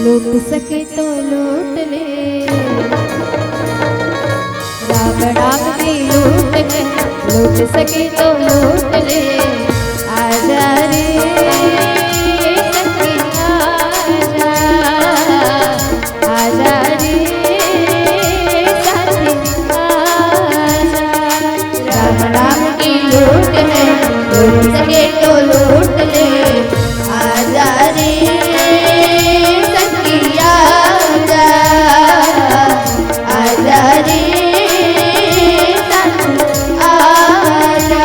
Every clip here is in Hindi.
लूट सके तो लूट ले, राम राम की लूट ले, लूट सके तो लूट ले। आजा रे सखिया आजा, आजा रे साथी आजा। राम राम की लूट है, लूट सके तो लूट ले। आजा रे सखिया आजा, आजा रे साथी आजा।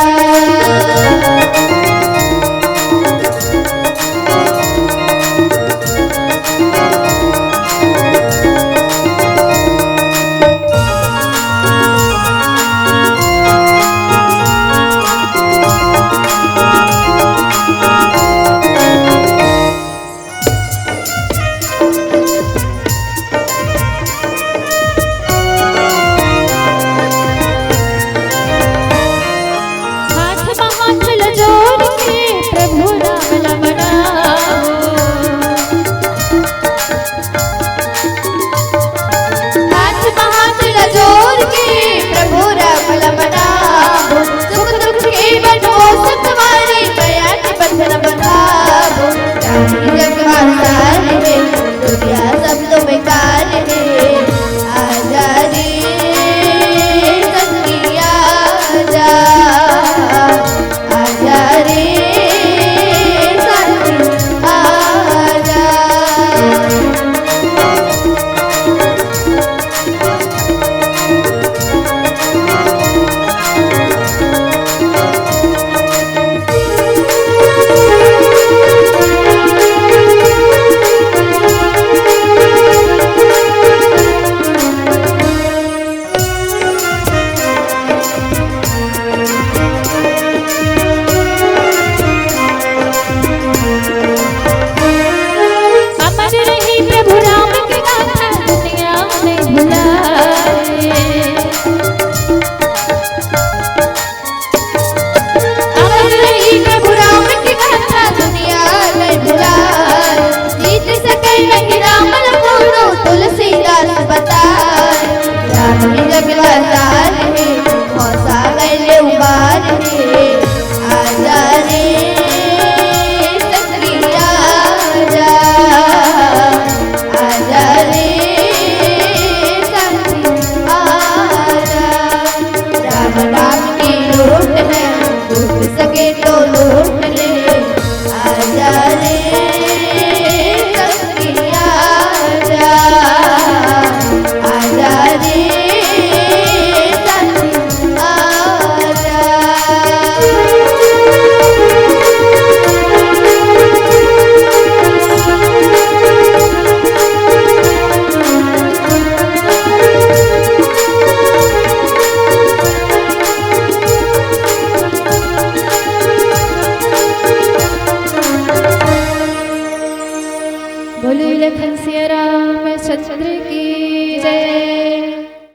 बोले लखन सिया राम चंद्र की जय।